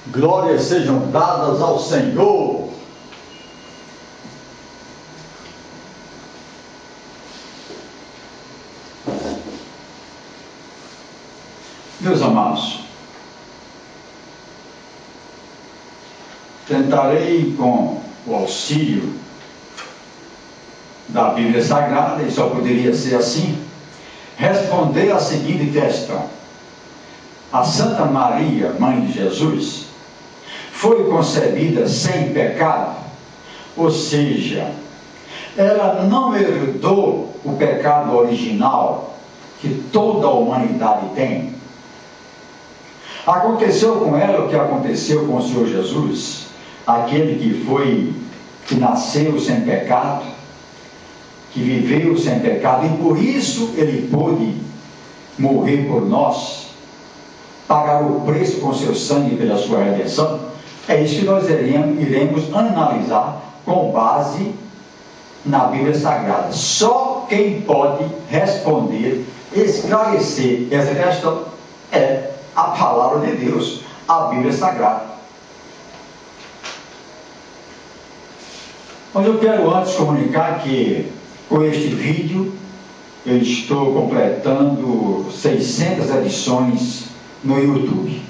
Glórias sejam dadas ao Senhor. Meus amados, tentarei, com o auxílio da Bíblia Sagrada, e só poderia ser assim, responder a seguinte questão: a Santa Maria, Mãe de Jesus, foi concebida sem pecado? Ou seja, ela não herdou o pecado original que toda a humanidade tem? Aconteceu com ela o que aconteceu com o Senhor Jesus, aquele que nasceu sem pecado, que viveu sem pecado, e por isso ele pôde morrer por nós, pagar o preço com seu sangue pela sua redenção. É isso que nós iremos analisar com base na Bíblia Sagrada. Só quem pode responder, esclarecer essa questão é a palavra de Deus, a Bíblia Sagrada. Mas eu quero antes comunicar que com este vídeo eu estou completando 600 edições no YouTube.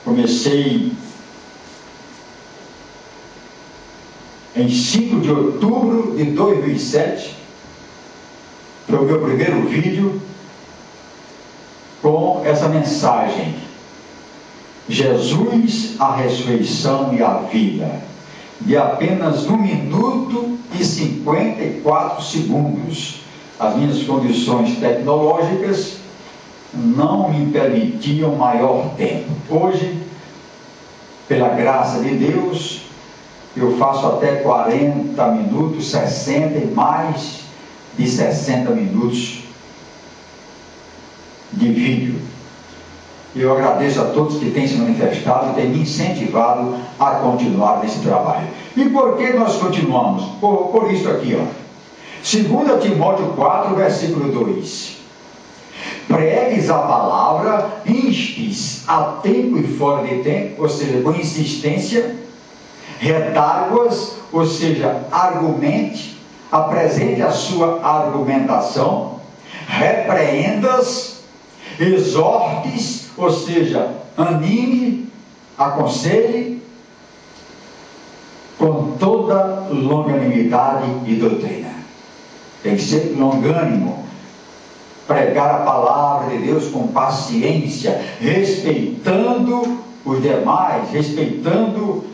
Comecei em 5 de outubro de 2007, foi o meu primeiro vídeo com essa mensagem: Jesus, a ressurreição e a vida, de apenas 1 minuto e 54 segundos. As minhas condições tecnológicas não me permitiam maior tempo. Hoje, pela graça de Deus, eu faço até 40 minutos, 60 e mais de 60 minutos de vídeo. Eu agradeço a todos que têm se manifestado e têm me incentivado a continuar nesse trabalho. E por que nós continuamos? Por isso aqui, ó. 2 Timóteo 4, versículo 2. Pregues a palavra, instes a tempo e fora de tempo, ou seja, com insistência, redarguas, ou seja, argumente, apresente a sua argumentação, repreendas, exortes, ou seja, anime, aconselhe, com toda longanimidade e doutrina. Tem que ser longânimo, pregar a palavra de Deus com paciência, respeitando os demais, respeitando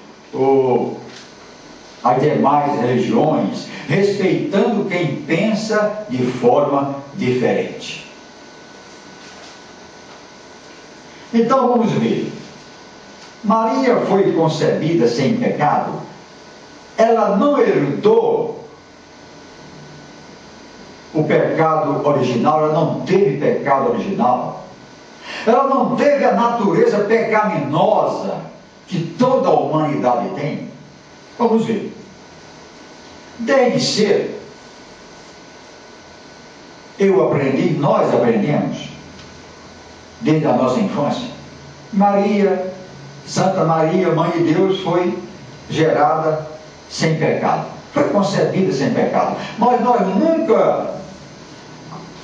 as demais religiões, respeitando quem pensa de forma diferente. Então vamos ver. Maria foi concebida sem pecado. Ela não herdou o pecado original, ela não teve pecado original, ela não teve a natureza pecaminosa que toda a humanidade tem. Vamos ver. Desde cedo, eu aprendi, nós aprendemos, desde a nossa infância, Maria, Santa Maria, Mãe de Deus, foi gerada sem pecado, foi concebida sem pecado. Mas nós nunca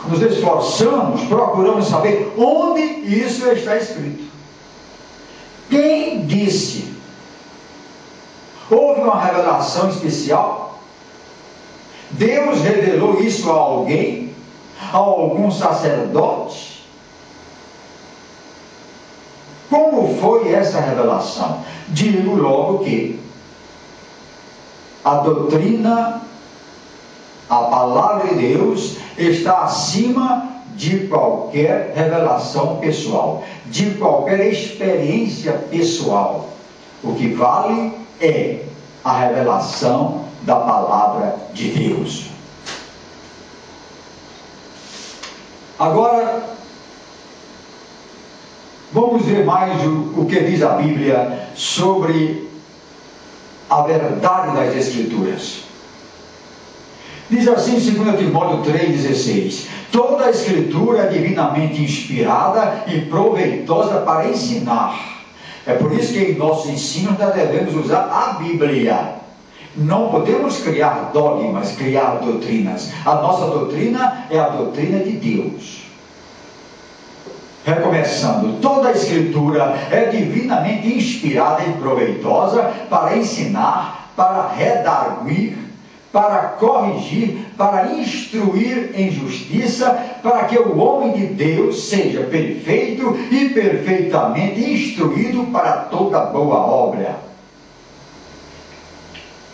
nos esforçamos, procuramos saber onde isso está escrito. Quem disse? Houve uma revelação especial? Deus revelou isso a alguém? A algum sacerdote? Como foi essa revelação? Digo logo que a doutrina, a palavra de Deus, está acima de qualquer revelação pessoal, de qualquer experiência pessoal. O que vale é a revelação da palavra de Deus. Agora, vamos ver mais o que diz a Bíblia sobre a verdade das Escrituras. Diz assim em 2 Timóteo 3,16: toda a Escritura é divinamente inspirada e proveitosa para ensinar, É por isso que em nossos ensinos nós devemos usar a Bíblia. Não podemos criar dogmas, criar doutrinas. A nossa doutrina é a doutrina de Deus. Recomeçando, toda a Escritura é divinamente inspirada e proveitosa para ensinar, para redarguir, para corrigir, para instruir em justiça, para que o homem de Deus seja perfeito e perfeitamente instruído para toda boa obra.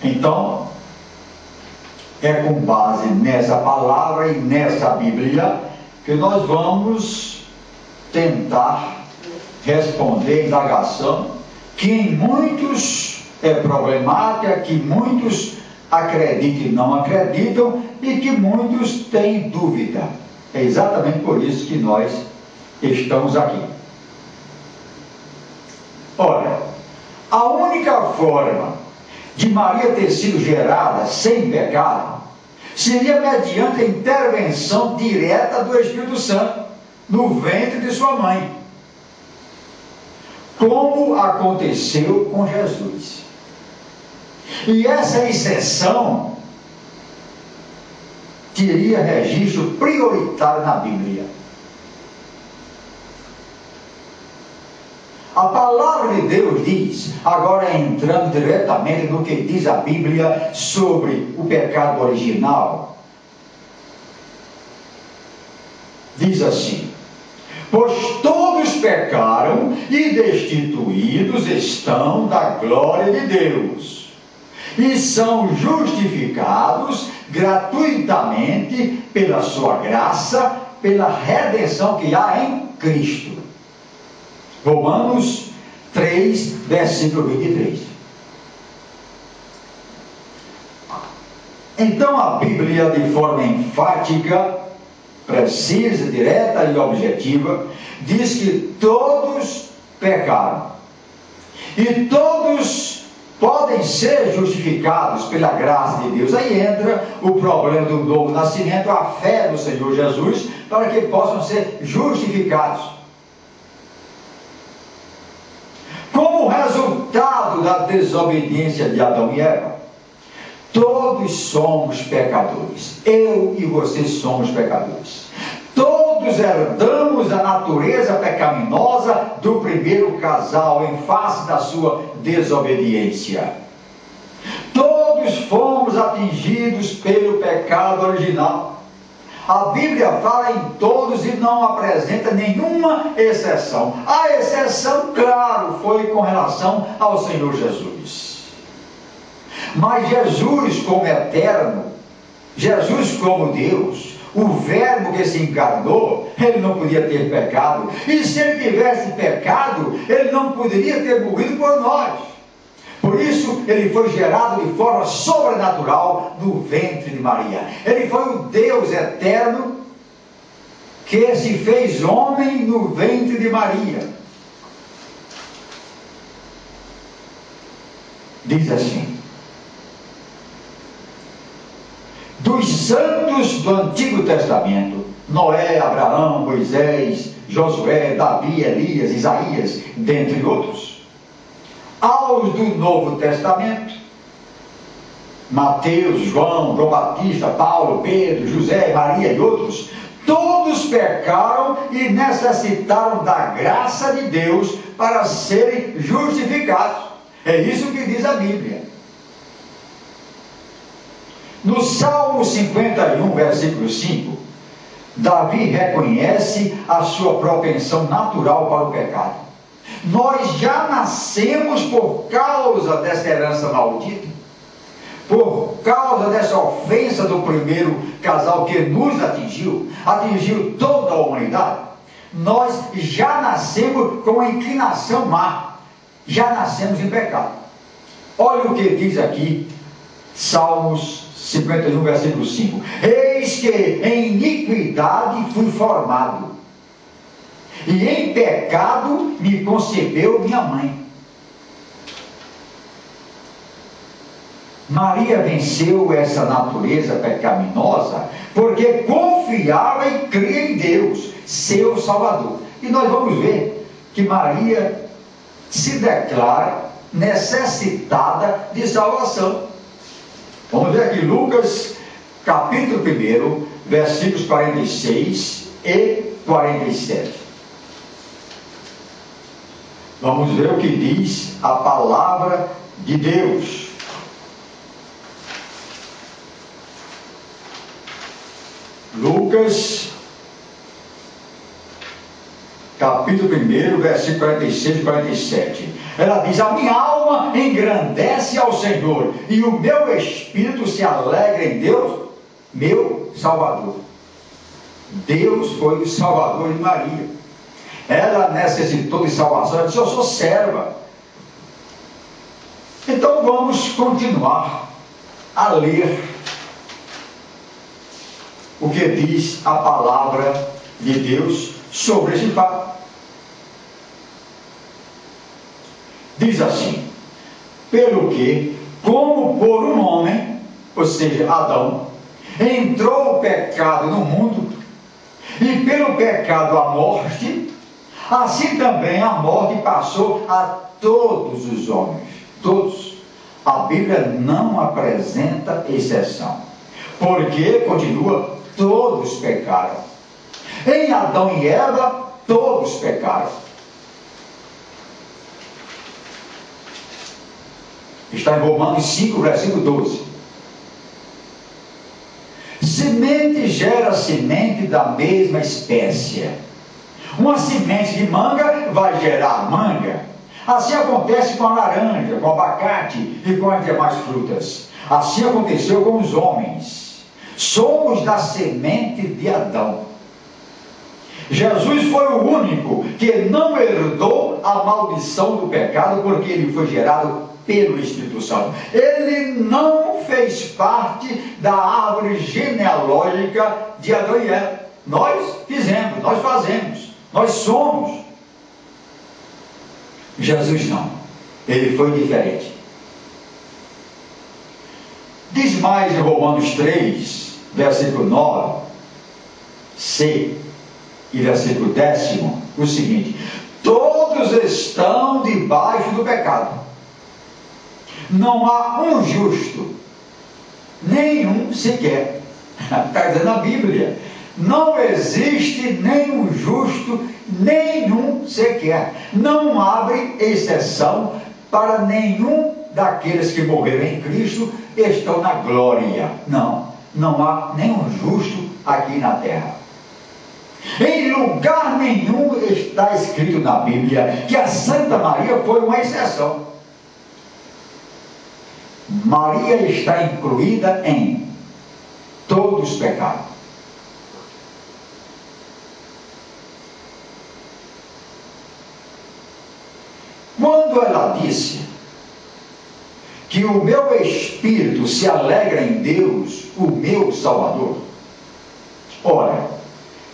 Então, é com base nessa palavra e nessa Bíblia que nós vamos tentar responder a indagação que em muitos é problemática, que muitos acreditam e não acreditam e que muitos têm dúvida. É exatamente por isso que nós estamos aqui. Ora, a única forma de Maria ter sido gerada sem pecado seria mediante a intervenção direta do Espírito Santo no ventre de sua mãe, como aconteceu com Jesus. E essa exceção teria registro prioritário na Bíblia. A palavra de Deus diz, agora entrando diretamente no que diz a Bíblia sobre o pecado original, diz assim: pois todos pecaram e destituídos estão da glória de Deus, e são justificados gratuitamente pela sua graça, pela redenção que há em Cristo. Romanos 3, versículo 23. Então a Bíblia, de forma enfática, precisa, direta e objetiva, diz que todos pecaram. E todos podem ser justificados pela graça de Deus. Aí entra o problema do novo nascimento, a fé no Senhor Jesus, para que possam ser justificados. Como resultado da desobediência de Adão e Eva, todos somos pecadores. Eu e você somos pecadores. Todos herdamos a natureza pecaminosa do primeiro casal em face da sua desobediência. Todos fomos atingidos pelo pecado original. A Bíblia fala em todos e não apresenta nenhuma exceção. A exceção, claro, foi com relação ao Senhor Jesus. Mas Jesus, como eterno, Jesus como Deus, o Verbo que se encarnou, ele não podia ter pecado. E se ele tivesse pecado, ele não poderia ter morrido por nós. Por isso, ele foi gerado de forma sobrenatural no ventre de Maria. Ele foi o Deus eterno que se fez homem no ventre de Maria. Diz assim: dos santos do Antigo Testamento, Noé, Abraão, Moisés, Josué, Davi, Elias, Isaías, dentre outros, aos do Novo Testamento, Mateus, João, João Batista, Paulo, Pedro, José, Maria e outros, todos pecaram e necessitaram da graça de Deus para serem justificados. É isso que diz a Bíblia. No Salmo 51, versículo 5, Davi reconhece a sua propensão natural para o pecado. Nós já nascemos por causa dessa herança maldita, por causa dessa ofensa do primeiro casal que nos atingiu toda a humanidade. Nós já nascemos com a inclinação má, já nascemos em pecado. Olha o que diz aqui, Salmos 51, versículo 5: eis que em iniquidade fui formado, e em pecado me concebeu minha mãe. Maria venceu essa natureza pecaminosa porque confiava e cria em Deus, seu Salvador. E nós vamos ver que Maria se declara necessitada de salvação. Vamos ver aqui Lucas, capítulo 1, versículos 46 e 47. Vamos ver o que diz a palavra de Deus. Lucas, capítulo 1, versículo 46 e 47. Ela diz: a minha alma engrandece ao Senhor, e o meu espírito se alegra em Deus, meu Salvador. Deus foi o Salvador de Maria. Ela necessitou de salvação. Ela disse: eu sou serva. Então vamos continuar a ler o que diz a palavra de Deus sobre esse fato. Diz assim: pelo que, como por um homem, ou seja, Adão, entrou o pecado no mundo, e pelo pecado a morte, assim também a morte passou a todos os homens. Todos. A Bíblia não apresenta exceção, porque, continua, todos pecaram. Em Adão e Eva, todos pecaram. Está em Romanos 5, versículo 12. Semente gera semente da mesma espécie. Uma semente de manga vai gerar manga. Assim acontece com a laranja, com o abacate e com as demais frutas. Assim aconteceu com os homens. Somos da semente de Adão. Jesus foi o único que não herdou a maldição do pecado, porque ele foi gerado pelo Espírito Santo. Ele não fez parte da árvore genealógica de Adão e Eva. Nós fizemos, nós fazemos, nós somos. Jesus não. Ele foi diferente. Diz mais em Romanos 3, versículo 9, C e versículo 10, o seguinte: todos estão debaixo do pecado. Não há um justo, nenhum sequer. Está dizendo a Bíblia. Não existe nenhum justo, nenhum sequer. Não abre exceção para nenhum daqueles que morreram em Cristo estão na glória. Não, não há nenhum justo aqui na terra. Em lugar nenhum está escrito na Bíblia que a Santa Maria foi uma exceção. Maria está incluída em todos os pecados. Quando ela disse que o meu espírito se alegra em Deus, o meu Salvador, ora,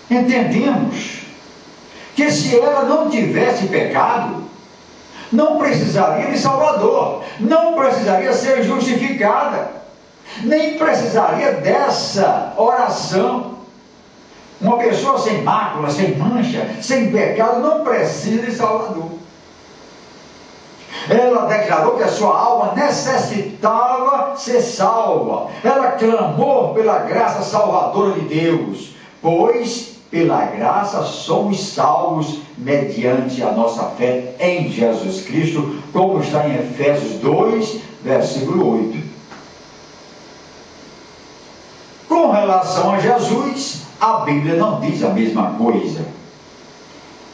entendemos que se ela não tivesse pecado, não precisaria de Salvador, não precisaria ser justificada, nem precisaria dessa oração. Uma pessoa sem mácula, sem mancha, sem pecado, não precisa de Salvador. Ela declarou que a sua alma necessitava ser salva. Ela clamou pela graça salvadora de Deus, pois pela graça somos salvos mediante a nossa fé em Jesus Cristo, como está em Efésios 2, versículo 8. Com relação a Jesus, a Bíblia não diz a mesma coisa,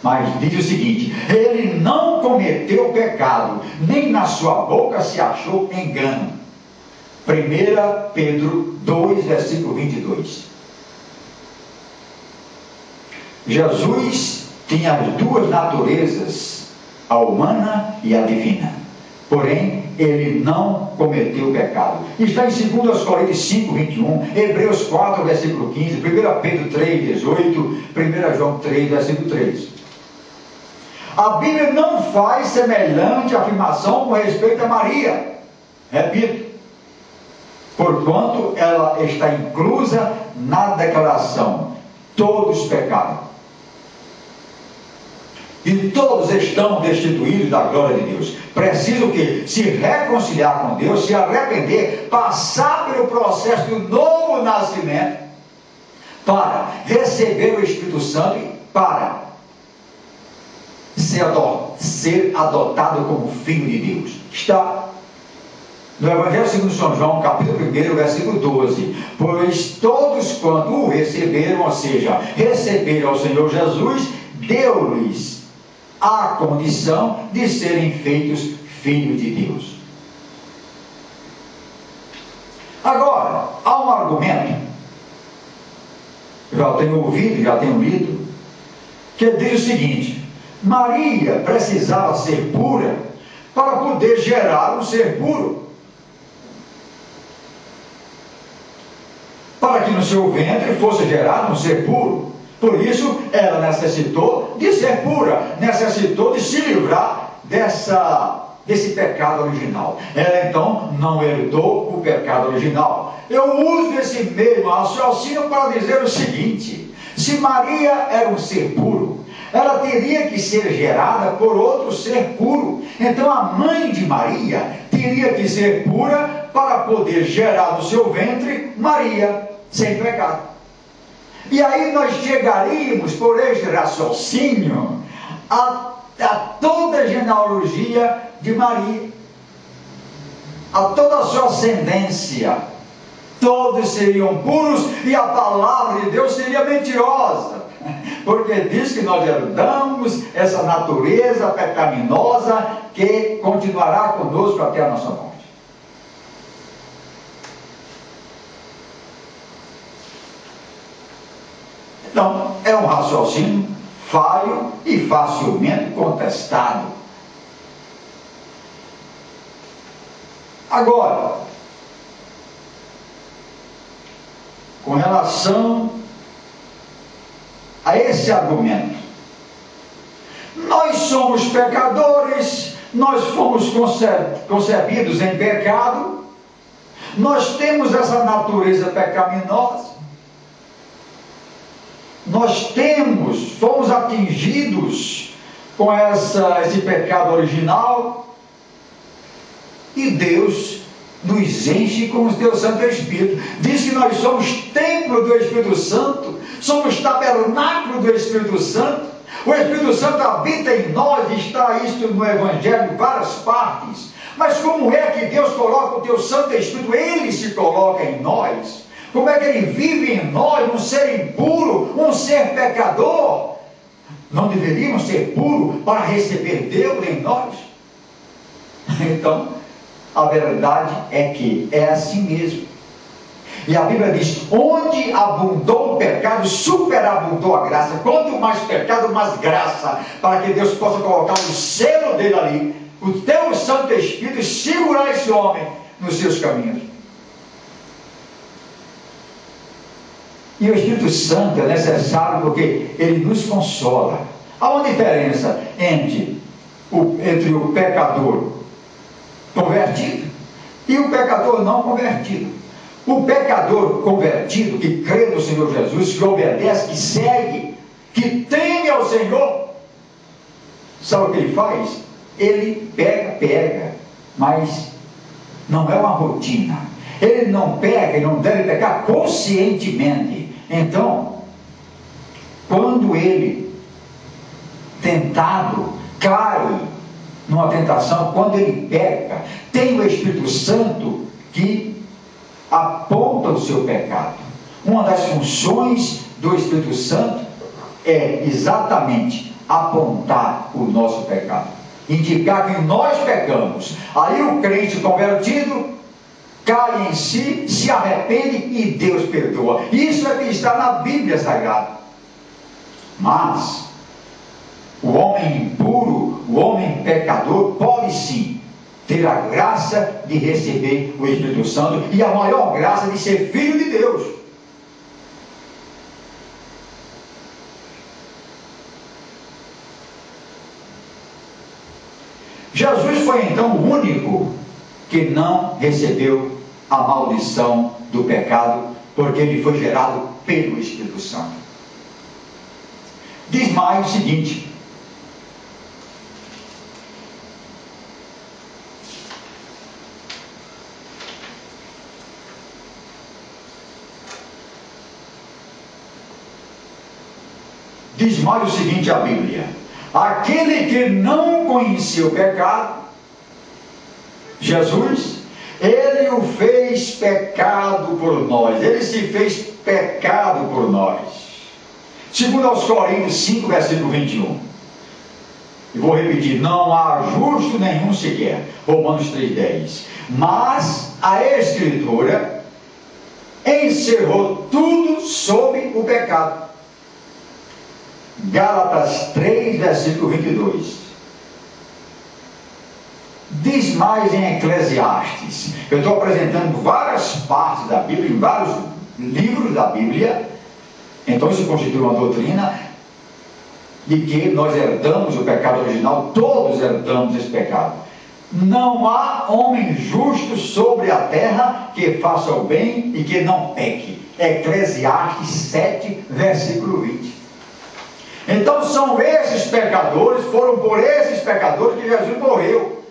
mas diz o seguinte: ele não cometeu pecado, nem na sua boca se achou engano. 1 Pedro 2, versículo 22. Jesus tinha as duas naturezas, a humana e a divina. Porém, ele não cometeu pecado. Está em 2 Coríntios 5, 21, Hebreus 4, versículo 15, 1 Pedro 3, 18, 1 João 3, versículo 3. A Bíblia não faz semelhante afirmação com respeito a Maria. Repito, porquanto ela está inclusa na declaração: todos pecaram. E todos estão destituídos da glória de Deus. Precisam que se reconciliar com Deus, se arrepender, passar pelo processo do novo nascimento, para receber o Espírito Santo e para ser adotado como filho de Deus. Está no Evangelho segundo São João, capítulo 1, versículo 12. Pois todos quanto o receberam, ou seja, receberam ao Senhor Jesus, deu-lhes a condição de serem feitos filhos de Deus. Agora, há um argumento, já tenho ouvido, já tenho lido, que diz o seguinte: Maria precisava ser pura para poder gerar um ser puro, para que no seu ventre fosse gerado um ser puro. Por isso, ela necessitou de ser pura, necessitou de se livrar desse pecado original. Ela então não herdou o pecado original. Eu uso esse mesmo raciocínio para dizer o seguinte: se Maria era um ser puro, ela teria que ser gerada por outro ser puro. Então a mãe de Maria teria que ser pura para poder gerar no seu ventre Maria sem pecado. E aí nós chegaríamos, por este raciocínio, a toda a genealogia de Maria, a toda a sua ascendência. Todos seriam puros e a palavra de Deus seria mentirosa, porque diz que nós herdamos essa natureza pecaminosa que continuará conosco até a nossa morte. Então, é um raciocínio falho e facilmente contestado. Agora, com relação a esse argumento, nós somos pecadores, nós fomos concebidos em pecado, nós temos essa natureza pecaminosa, nós fomos atingidos com esse pecado original, e Deus nos enche com o seu Santo Espírito. Diz que nós somos templo do Espírito Santo, somos tabernáculo do Espírito Santo. O Espírito Santo habita em nós, está isto no Evangelho em várias partes. Mas como é que Deus coloca o teu Santo Espírito? Ele se coloca em nós. Como é que ele vive em nós, um ser impuro, um ser pecador? Não deveríamos ser puros para receber Deus em nós? Então, a verdade é que é assim mesmo. E a Bíblia diz: onde abundou o pecado, superabundou a graça. Quanto mais pecado, mais graça, para que Deus possa colocar o selo dele ali, o teu Santo Espírito, e segurar esse homem nos seus caminhos. E o Espírito Santo é necessário porque ele nos consola. Há uma diferença entre o pecador convertido e o pecador não convertido. O pecador convertido, que crê no Senhor Jesus, que obedece, que segue, que teme ao Senhor, sabe o que ele faz? Ele pega, mas não é uma rotina. Ele não pega e não deve pecar conscientemente. Então, quando ele, tentado, cai numa tentação, quando ele peca, tem o Espírito Santo que aponta o seu pecado. Uma das funções do Espírito Santo é exatamente apontar o nosso pecado, indicar que nós pecamos. Aí o crente convertido cai em si, se arrepende e Deus perdoa. Isso é que está na Bíblia Sagrada. Mas o homem impuro, o homem pecador, pode sim ter a graça de receber o Espírito Santo e a maior graça de ser filho de Deus. Jesus foi então o único que não recebeu a maldição do pecado, porque ele foi gerado pelo Espírito Santo. Diz mais o seguinte: Diz mais o seguinte a Bíblia: aquele que não conhecia o pecado, Jesus, ele o fez pecado por nós, ele se fez pecado por nós. Segundo aos Coríntios 5, versículo 21. E vou repetir: não há justo nenhum sequer. Romanos 3,10. Mas a Escritura encerrou tudo sobre o pecado. Gálatas 3, versículo 22. Diz mais em Eclesiastes. Eu estou apresentando várias partes da Bíblia, em vários livros da Bíblia. Então isso constitui uma doutrina de que nós herdamos o pecado original, todos herdamos esse pecado. Não há homem justo sobre a terra que faça o bem e que não peque. Eclesiastes 7, versículo 20. Então são esses pecadores, foram por esses pecadores que Jesus morreu,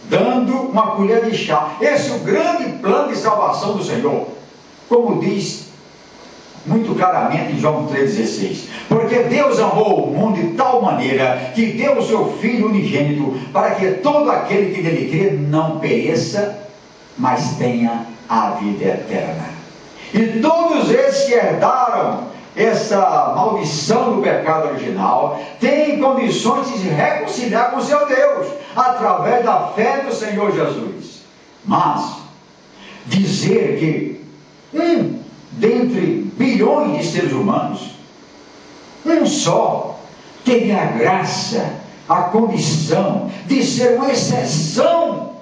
dando uma colher de chá. Esse é o grande plano de salvação do Senhor, como diz muito claramente em João 3,16. Porque Deus amou o mundo de tal maneira que deu o seu Filho unigênito, para que todo aquele que nele crê não pereça, mas tenha a vida eterna. E todos esses que herdaram essa maldição do pecado original têm condições de se reconciliar com seu Deus através da fé do Senhor Jesus. Mas dizer que dentre bilhões de seres humanos, um só teve a graça, a condição de ser uma exceção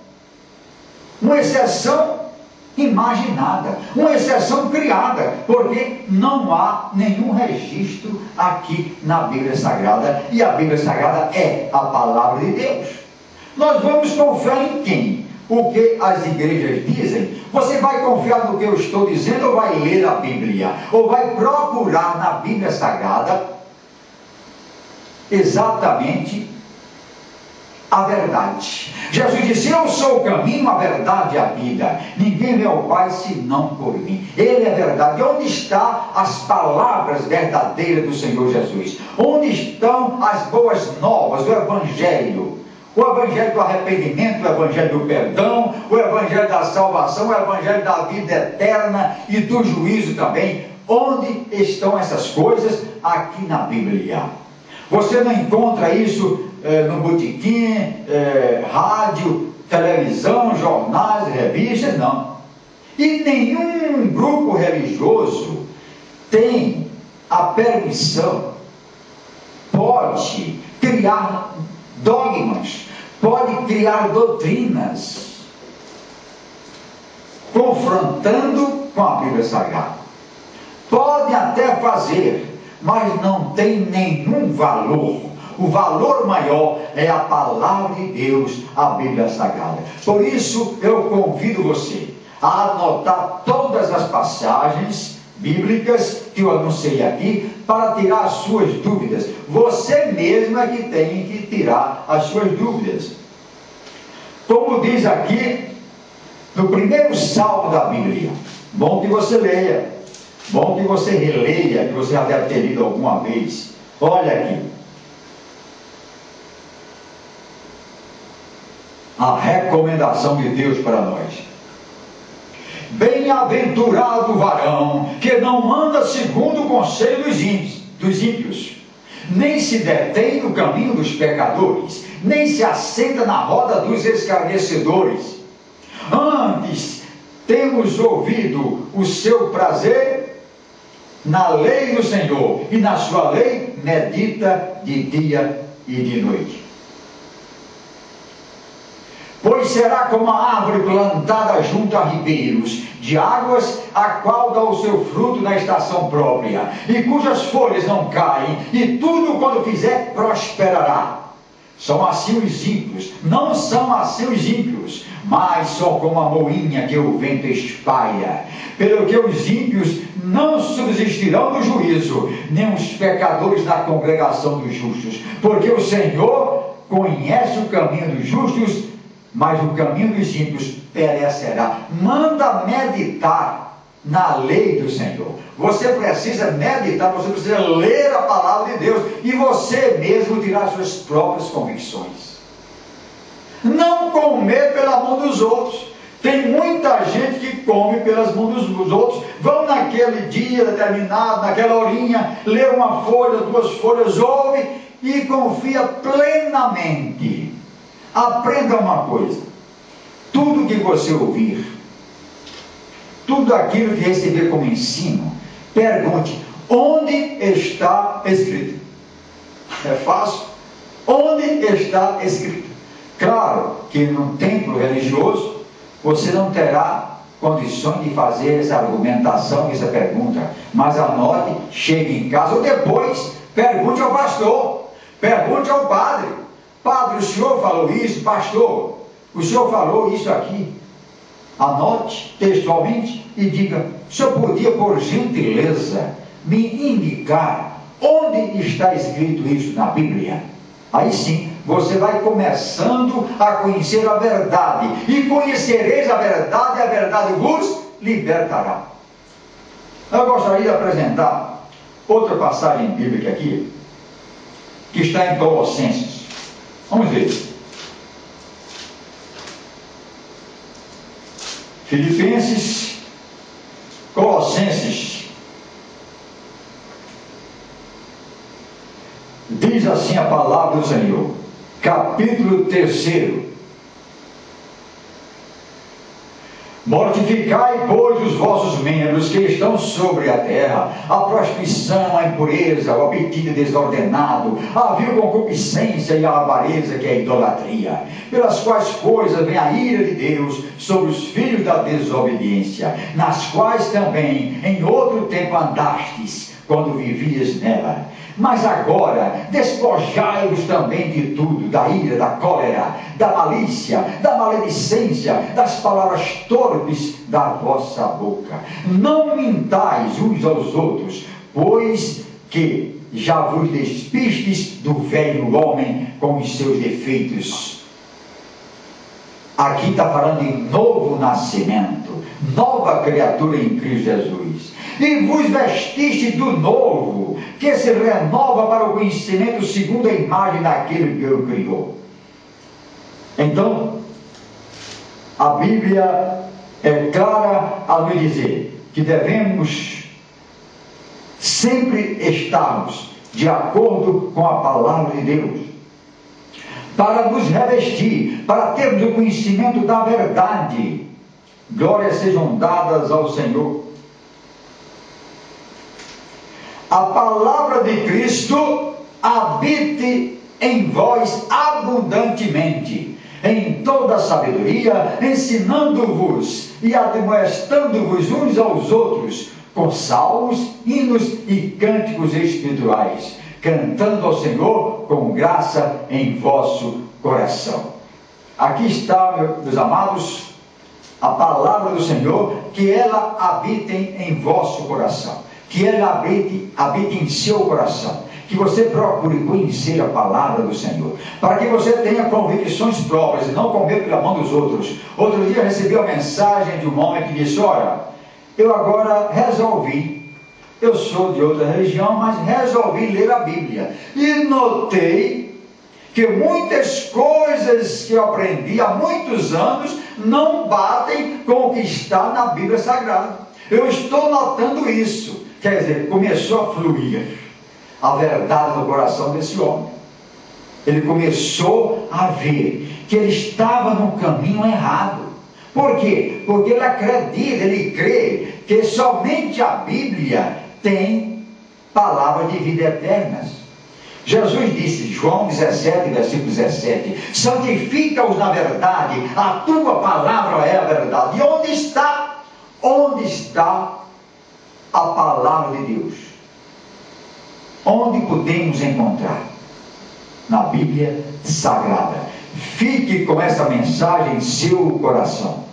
imaginada, uma exceção criada, porque não há nenhum registro aqui na Bíblia Sagrada, e a Bíblia Sagrada é a palavra de Deus. Nós vamos confiar em quem? O que as igrejas dizem? Você vai confiar no que eu estou dizendo, ou vai ler a Bíblia, ou vai procurar na Bíblia Sagrada exatamente a verdade? Jesus disse: eu sou o caminho, a verdade e a vida, ninguém vê ao Pai senão por mim. Ele é a verdade. E onde estão as palavras verdadeiras do Senhor Jesus? Onde estão as boas novas do Evangelho? O Evangelho do arrependimento, o Evangelho do perdão, o Evangelho da salvação, o Evangelho da vida eterna e do juízo também. Onde estão essas coisas? Aqui na Bíblia. Você não encontra isso no botequim, rádio, televisão, jornais, revistas, não. E nenhum grupo religioso tem a permissão, pode criar dogmas, pode criar doutrinas confrontando com a Bíblia Sagrada. Pode até fazer, mas não tem nenhum valor. O valor maior é a palavra de Deus, a Bíblia Sagrada. Por isso eu convido você a anotar todas as passagens bíblicas que eu anunciei aqui, para tirar as suas dúvidas. Você mesmo é que tem que tirar as suas dúvidas. Como diz aqui no primeiro salmo da Bíblia, bom que você leia, bom que você releia, que você já deve ter lido alguma vez. Olha aqui, a recomendação de Deus para nós: bem-aventurado o varão que não anda segundo o conselho dos ímpios, nem se detém no caminho dos pecadores, nem se assenta na roda dos escarnecedores. Antes temos ouvido o seu prazer na lei do Senhor, e na sua lei medita de dia e de noite. Pois será como a árvore plantada junto a ribeiros de águas, a qual dá o seu fruto na estação própria, e cujas folhas não caem, e tudo quando fizer prosperará. São assim os ímpios, não são assim os ímpios, mas são como a moinha que o vento espalha. Pelo que os ímpios não subsistirão no juízo, nem os pecadores na congregação dos justos. Porque o Senhor conhece o caminho dos justos, mas o caminho dos ímpios perecerá. Manda meditar na lei do Senhor. Você precisa meditar, você precisa ler a palavra de Deus e você mesmo tirar suas próprias convicções. Não comer pela mão dos outros. Tem muita gente que come pelas mãos dos outros, vão naquele dia determinado, naquela horinha, lê uma folha, 2 folhas, ouve e confia plenamente. Aprenda uma coisa: tudo que você ouvir, tudo aquilo que receber como ensino, pergunte: onde está escrito? É fácil? Onde está escrito? Claro que num templo religioso você não terá condições de fazer essa argumentação, essa pergunta, mas anote, chegue em casa ou depois pergunte ao pastor, pergunte ao padre: padre, o senhor falou isso? Pastor, o senhor falou isso aqui? Anote textualmente e diga: o senhor podia, por gentileza, me indicar onde está escrito isso na Bíblia? Aí sim, você vai começando a conhecer a verdade, e conhecereis a verdade vos libertará. Eu gostaria de apresentar outra passagem bíblica aqui, que está em Colossenses. Vamos ver. Filipenses, Colossenses. Diz assim a palavra do Senhor, capítulo 3. Mortificai, pois, os vossos membros que estão sobre a terra, a prostituição, a impureza, o apetite desordenado, a vil concupiscência e a avareza, que é a idolatria, pelas quais coisas vem a ira de Deus sobre os filhos da desobediência, nas quais também em outro tempo andastes, quando vivias nela. Mas agora despojai-vos também de tudo, da ira, da cólera, da malícia, da maledicência, das palavras torpes da vossa boca. Não mintais uns aos outros, pois que já vos despistes do velho homem com os seus defeitos. Aqui está falando em novo nascimento, nova criatura em Cristo Jesus. E vos vestiste do novo, que se renova para o conhecimento segundo a imagem daquele que o criou. Então, a Bíblia é clara ao nos dizer que devemos sempre estarmos de acordo com a palavra de Deus, para nos revestir, para termos o conhecimento da verdade. Glórias sejam dadas ao Senhor. A palavra de Cristo habite em vós abundantemente, em toda sabedoria, ensinando-vos e admoestando-vos uns aos outros, com salmos, hinos e cânticos espirituais, cantando ao Senhor com graça em vosso coração. Aqui está, meus amados, a palavra do Senhor, que ela habite em vosso coração, que ela habite em seu coração, que você procure conhecer a palavra do Senhor, para que você tenha convicções próprias e não comer pela mão dos outros. Outro dia eu recebi uma mensagem de um homem que disse: olha, eu agora resolvi, eu sou de outra religião, mas resolvi ler a Bíblia, e notei que muitas coisas que eu aprendi há muitos anos não batem com o que está na Bíblia Sagrada. Eu estou notando isso. Quer dizer, começou a fluir a verdade no coração desse homem. Ele começou a ver que ele estava no caminho errado. Por quê? Porque ele acredita, ele crê que somente a Bíblia tem palavras de vida eternas. Jesus disse, João 17, versículo 17, santifica-os na verdade, a tua palavra é a verdade. E onde está? Onde está a palavra de Deus? Onde podemos encontrar? Na Bíblia Sagrada. Fique com essa mensagem em seu coração.